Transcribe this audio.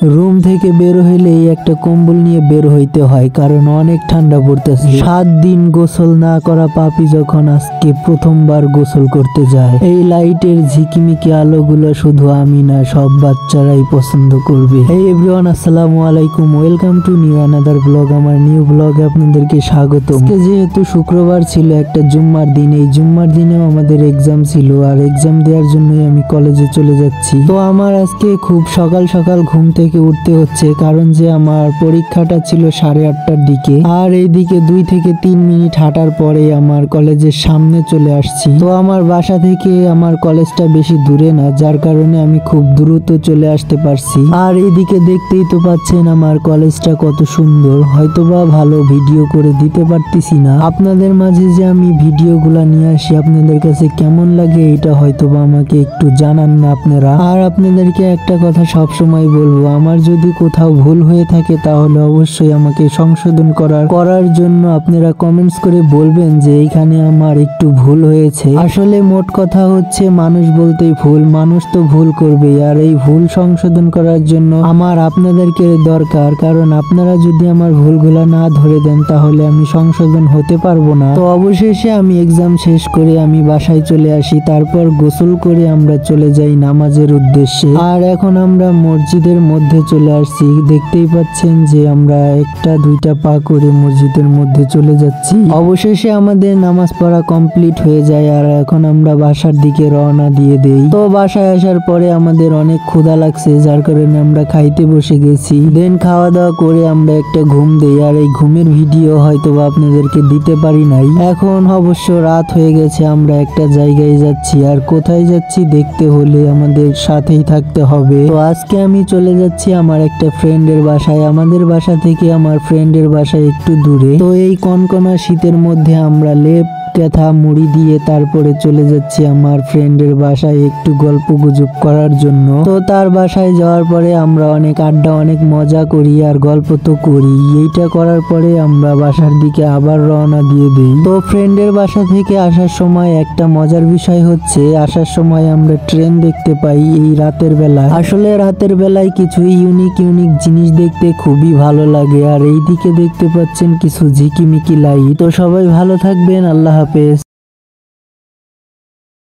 Room থেকে বের হইলেই একটা কম্বল নিয়ে বের হইতে হয়, কারণ অনেক ঠান্ডা পড়তেছে। 7 দিন গোসল না করা পাপি যখন আজকে প্রথমবার গোসল করতে যায়। এই লাইটের ঝিকিমিকি আলোগুলো শুধু আমি না, সব বাচ্চারাই পছন্দ করবে। এই এভরিওয়ান, আসসালামু আলাইকুম, welcome to new another blog. আমার নিউ ব্লগে আপনাদেরকে স্বাগত। যেহেতু শুক্রবার ছিল, একটা জুম্মার দিন, এই জুম্মার দিনেও আমাদের এক্সাম ছিল, আর এক্সাম দেওয়ার জন্যই আমি কলেজে চলে যাচ্ছি। তো আমার আজকে খুব সকাল সকাল ঘুম থেকে উঠতে হচ্ছে, কারণ যে আমার পরীক্ষাটা ছিল 8:30টার দিকে, আর এইদিকে 2 থেকে 3 মিনিট হাঁটার পরে আমার কলেজের সামনে চলে আসছি। তো আমার বাসা থেকে আমার কলেজটা বেশি দূরে না, যার কারণে আমি খুব দ্রুত চলে আসতে পারছি। আর এইদিকে দেখতেই তো পাচ্ছেন আমার কলেজটা কত সুন্দর। হয়তোবা ভালো ভিডিও করে দিতে পারতেছি না আপনাদের মাঝে, যে আমি ভিডিওগুলা নিয়ে আসি আপনাদের কাছে কেমন লাগে এটা হয়তোবা আমাকে একটু জানান না আপনারা। আর আপনাদেরকে একটা কথা সব সময় বলবো, আমার যদি কোথাও ভুল হয়ে থাকে তাহলে অবশ্যই আমাকে সংশোধন করার জন্য আপনারা কমেন্টস করে বলবেন যে এইখানে আমার একটু ভুল হয়েছে। আসলে মোট কথা হচ্ছে, মানুষ বলতেই ভুল, মানুষ তো ভুল করবেই, আর এই ভুল সংশোধন করার জন্য আমার আপনাদেরকে দরকার, কারণ আপনারা যদি আমার ভুলগুলা না ধরে দেন তাহলে আমি সংশোধন হতে পারবো না। তো অবশেষে আমি এক্সাম শেষ করে আমি বাসায় চলে আসি, তারপর গোসল করে আমরা চলে যাই নামাজের উদ্দেশ্যে। আর এখন আমরা মসজিদের মধ্যে চলে আসছি, দেখতেই পাচ্ছেন যে আমরা 1-2টা পা করে মসজিদের মধ্যে চলে যাচ্ছি। অবশেষে আমাদের নামাজ পড়া কমপ্লিট হয়ে যায়, আর এখন আমরা বাসার দিকে রওনা দিয়ে দেই। তো বাসায় আসার পরে আমাদের অনেক ক্ষুধা লাগছে, যার কারণে আমরা খাইতে বসে গেছি। দেন খাওয়া দাওয়া করে আমরা একটা ঘুম দেই, আর এই ঘুমের ভিডিও হয়তো আপনাদেরকে দিতে পারি নাই। এখন অবশ্য রাত হয়ে গেছে, আমরা একটা জায়গায় যাচ্ছি, আর কোথায় যাচ্ছি দেখতে হলে আমাদের সাথেই থাকতে হবে। তো আজকে আমি চলে যাচ্ছি আমার একটা ফ্রেন্ডের বাসায়। আমাদের বাসা থেকে আমার ফ্রেন্ডের বাসায় একটু দূরে। তো এই কনকনা শীতের মধ্যে আমরা লেপ কেথা মুড়ি দিয়ে তারপরে চলে যাচ্ছি আমার ফ্রেন্ডের বাসায় একটু গল্প গুজব করার জন্য। তো তার বাসায় যাওয়ার পরে আমরা অনেক আড্ডা, অনেক মজা করি, আর গল্প তো করি। এইটা করার পরে আমরা বাসার দিকে আবার রওনা দিয়ে দিই। তো ফ্রেন্ডের বাসা থেকে আসার সময় একটা মজার বিষয় হচ্ছে, আসার সময় আমরা ট্রেন দেখতে পাই এই রাতের বেলায়। আসলে রাতের বেলায় কিছু ইউনিক জিনিস দেখতে খুবই ভালো লাগে। আর এইদিকে দেখতে পাচ্ছেন কিছু ঝিকিমিকি লাইট। তো সবাই ভালো থাকবেন, আল্লাহ হাফেজ।